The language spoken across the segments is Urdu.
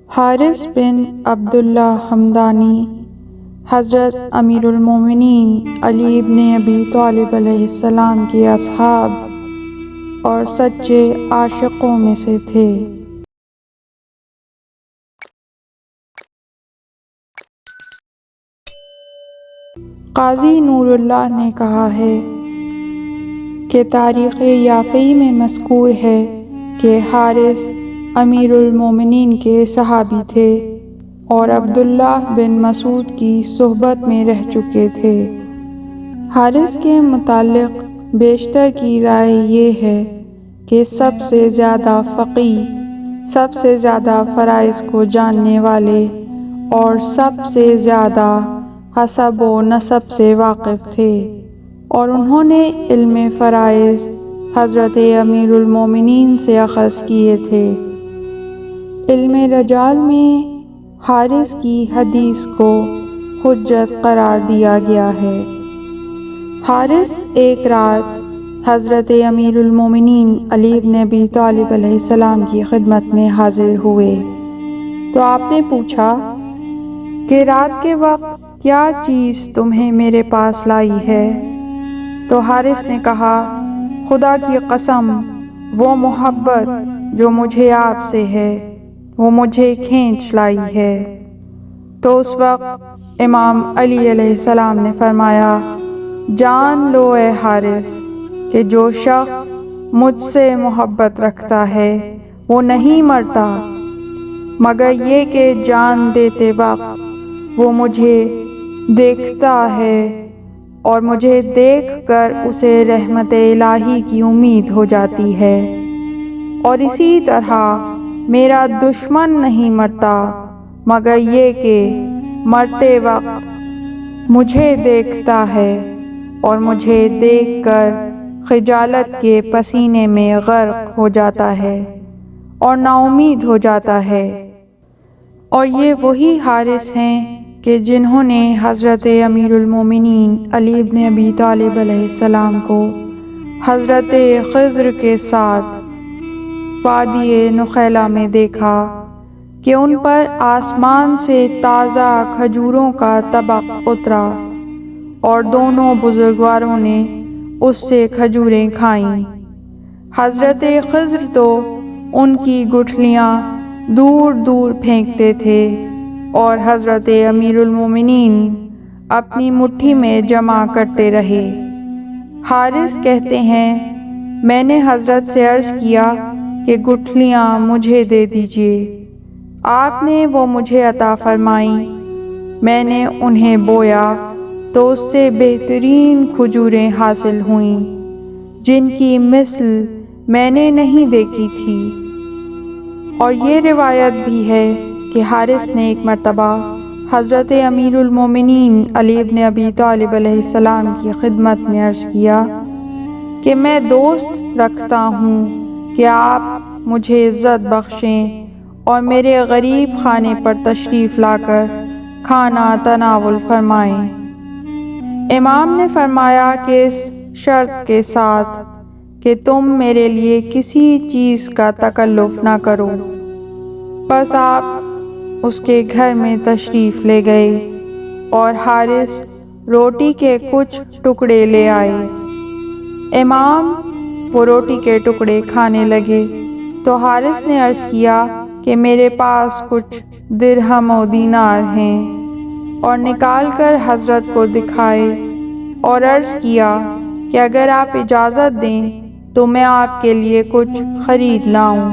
حارث بن عبداللہ حمدانی حضرت امیر المومنین علی ابن ابی طالب علیہ السلام کے اصحاب اور سچے عاشقوں میں سے تھے۔ قاضی نور اللہ نے کہا ہے کہ تاریخ یافعی میں مذکور ہے کہ حارث امیر المومنین کے صحابی تھے اور عبداللہ بن مسعود کی صحبت میں رہ چکے تھے۔ حارث کے متعلق بیشتر کی رائے یہ ہے کہ سب سے زیادہ فقیہ، سب سے زیادہ فرائض کو جاننے والے اور سب سے زیادہ حسب و نسب سے واقف تھے، اور انہوں نے علم فرائض حضرت امیر المومنین سے اخذ کیے تھے۔ علم رجال میں حارث کی حدیث کو حجت قرار دیا گیا ہے۔ حارث ایک رات حضرت امیر المومنین علی بن ابی طالب علیہ السلام کی خدمت میں حاضر ہوئے تو آپ نے پوچھا کہ رات کے وقت کیا چیز تمہیں میرے پاس لائی ہے؟ تو حارث نے کہا، خدا کی قسم، وہ محبت جو مجھے آپ سے ہے وہ مجھے کھینچ لائی ہے۔ تو اس وقت امام علی علیہ السلام نے فرمایا، جان لو اے حارث کہ جو شخص مجھ سے محبت رکھتا ہے وہ نہیں مرتا مگر یہ کہ جان دیتے وقت وہ مجھے دیکھتا ہے اور مجھے دیکھ کر اسے رحمت الہی کی امید ہو جاتی ہے، اور اسی طرح میرا دشمن نہیں مرتا مگر یہ کہ مرتے وقت مجھے دیکھتا ہے اور مجھے دیکھ کر خجالت کے پسینے میں غرق ہو جاتا ہے اور نا امید ہو جاتا ہے۔ اور یہ وہی حارث ہیں کہ جنہوں نے حضرت امیر المومنین علی بن ابی طالب علیہ السلام کو حضرت خضر کے ساتھ وادی نخیلہ میں دیکھا کہ ان پر آسمان سے تازہ کھجوروں کا طبق اترا اور دونوں بزرگواروں نے اس سے کھجوریں کھائیں۔ حضرت خضر تو ان کی گٹھلیاں دور دور پھینکتے تھے اور حضرت امیر المومنین اپنی مٹھی میں جمع کرتے رہے۔ حارث کہتے ہیں، میں نے حضرت سے عرض کیا کہ گٹھلیاں مجھے دے دیجیے۔ آپ نے وہ مجھے عطا فرمائیں۔ میں نے انہیں بویا تو اس سے بہترین کھجوریں حاصل ہوئیں جن کی مثل میں نے نہیں دیکھی تھی۔ اور یہ روایت بھی ہے کہ حارث نے ایک مرتبہ حضرت امیر المومنین علی بن ابی طالب علیہ السلام کی خدمت میں عرض کیا کہ میں دوست رکھتا ہوں کہ آپ مجھے عزت بخشیں اور میرے غریب خانے پر تشریف لا کر کھانا تناول فرمائیں۔ امام نے فرمایا کہ اس شرط کے ساتھ کہ تم میرے لیے کسی چیز کا تکلف نہ کرو۔ بس آپ اس کے گھر میں تشریف لے گئے اور حارث روٹی کے کچھ ٹکڑے لے آئے۔ امام وہ روٹی کے ٹکڑے کھانے لگے تو حارث نے عرض کیا کہ میرے پاس کچھ درہم و دینار ہیں، اور نکال کر حضرت کو دکھائے اور عرض کیا کہ اگر آپ اجازت دیں تو میں آپ کے لیے کچھ خرید لاؤں۔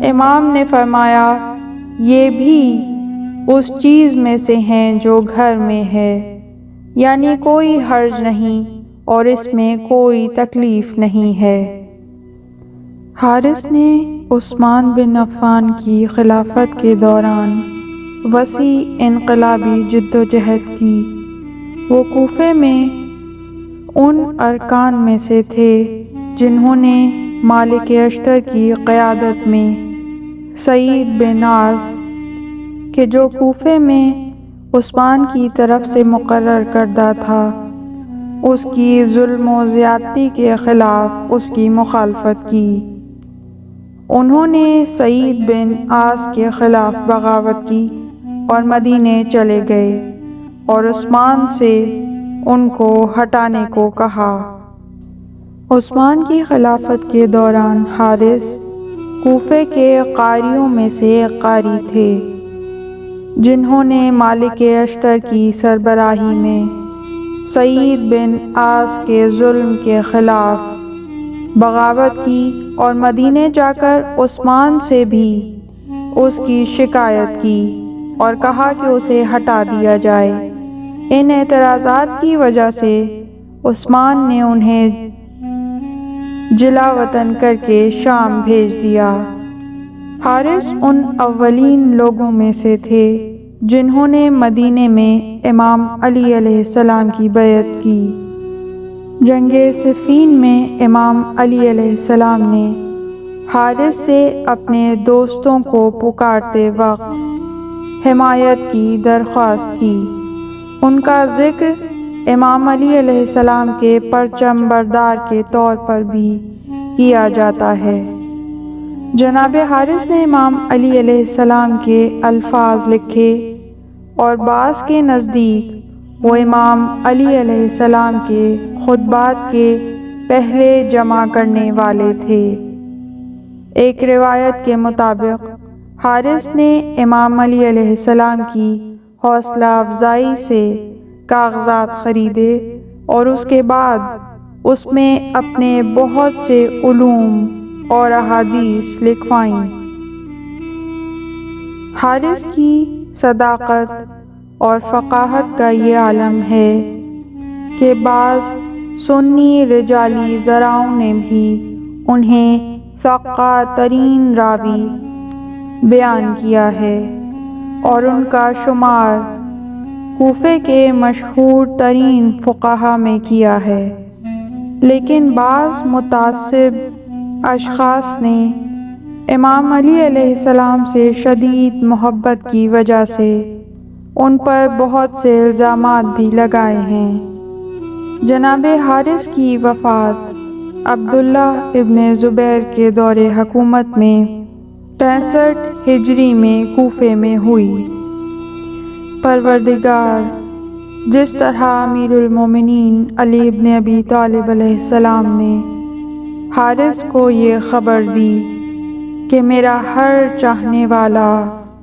امام نے فرمایا، یہ بھی اس چیز میں سے ہیں جو گھر میں ہے، یعنی کوئی حرج نہیں اور اس میں کوئی تکلیف نہیں ہے۔ حارث نے عثمان بن عفان کی خلافت کے دوران وسیع انقلابی جدوجہد کی۔ وہ کوفے میں ان ارکان میں سے تھے جنہوں نے مالک اشتر کی قیادت میں سعید بن عاص کہ جو کوفے میں عثمان کی طرف سے مقرر کردہ تھا، اس کی ظلم و زیادتی کے خلاف اس کی مخالفت کی انہوں نے سعید بن عاص کے خلاف بغاوت کی اور مدینے چلے گئے اور عثمان سے ان کو ہٹانے کو کہا۔ عثمان کی خلافت کے دوران حارث کوفے کے قاریوں میں سے ایک قاری تھے، جنہوں نے مالک اشتر کی سربراہی میں سعید بن عاص کے ظلم کے خلاف بغاوت کی اور مدینے جا کر عثمان سے بھی اس کی شکایت کی اور کہا کہ اسے ہٹا دیا جائے۔ ان اعتراضات کی وجہ سے عثمان نے انہیں جلا وطن کر کے شام بھیج دیا۔ حارث ان اولین لوگوں میں سے تھے جنہوں نے مدینے میں امام علی علیہ السلام کی بیعت کی۔ جنگ صفین میں امام علی علیہ السلام نے حارث سے اپنے دوستوں کو پکارتے وقت حمایت کی درخواست کی۔ ان کا ذکر امام علی علیہ السلام کے پرچم بردار کے طور پر بھی کیا جاتا ہے۔ جناب حارث نے امام علی علیہ السلام کے الفاظ لکھے اور بعض کے نزدیک وہ امام علی علیہ السلام کے خطبات کے پہلے جمع کرنے والے تھے۔ ایک روایت کے مطابق حارث نے امام علی علیہ السلام کی حوصلہ افزائی سے کاغذات خریدے اور اس کے بعد اس میں اپنے بہت سے علوم اور احادیث لکھوائیں۔ حارث کی صداقت اور فقاہت کا یہ عالم ہے کہ بعض سنی رجالی ذرائع نے بھی انہیں ثقہ ترین راوی بیان کیا ہے اور ان کا شمار کوفے کے مشہور ترین فقہا میں کیا ہے، لیکن بعض متعصب اشخاص نے امام علی علیہ السلام سے شدید محبت کی وجہ سے ان پر بہت سے الزامات بھی لگائے ہیں۔ جناب حارث کی وفات عبداللہ ابن زبیر کے دور حکومت میں 65 ہجری میں کوفے میں ہوئی۔ پروردگار جس طرح امیر المومنین علی ابن ابی طالب علیہ السلام نے حارث کو یہ خبر دی کہ میرا ہر چاہنے والا،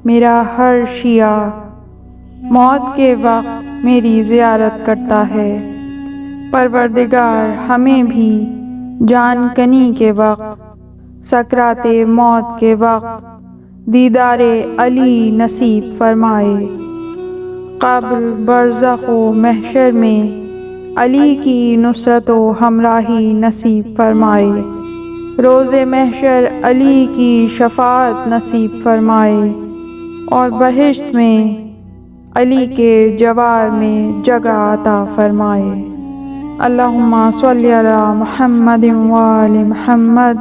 میرا ہر شیعہ موت کے وقت میری زیارت کرتا ہے، پروردگار ہمیں بھی جان کنی کے وقت، سکرات موت کے وقت دیدار علی نصیب فرمائے، قبر برزخ و محشر میں علی کی نصرت و ہمراہی نصیب فرمائے، روز محشر علی کی شفاعت نصیب فرمائے اور بہشت میں علی کے جوار میں جگہ عطا فرمائے۔ اللہم صلی علی محمد و آل محمد۔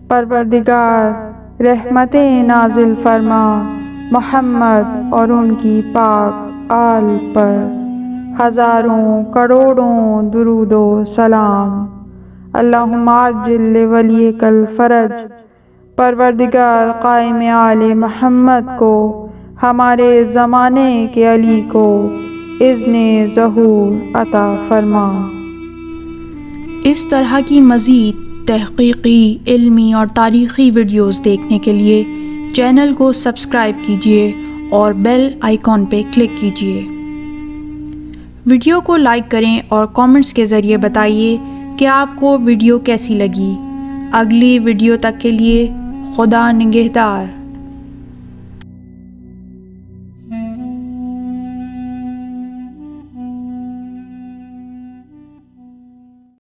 پروردگار رحمتیں نازل فرما محمد اور ان کی پاک آل پر ہزاروں کروڑوں درود و سلام۔ اللہم عجل لولیک الفرج۔ پروردگار قائم آل محمد کو، ہمارے زمانے کے علی کو اذن ظہور عطا فرما۔ اس طرح کی مزید تحقیقی، علمی اور تاریخی ویڈیوز دیکھنے کے لیے چینل کو سبسکرائب کیجیے اور بیل آئیکن پہ کلک کیجیے۔ ویڈیو کو لائک کریں اور کامنٹس کے ذریعے بتائیے کہ آپ کو ویڈیو کیسی لگی۔ اگلی ویڈیو تک کے لیے خدا نگہدار۔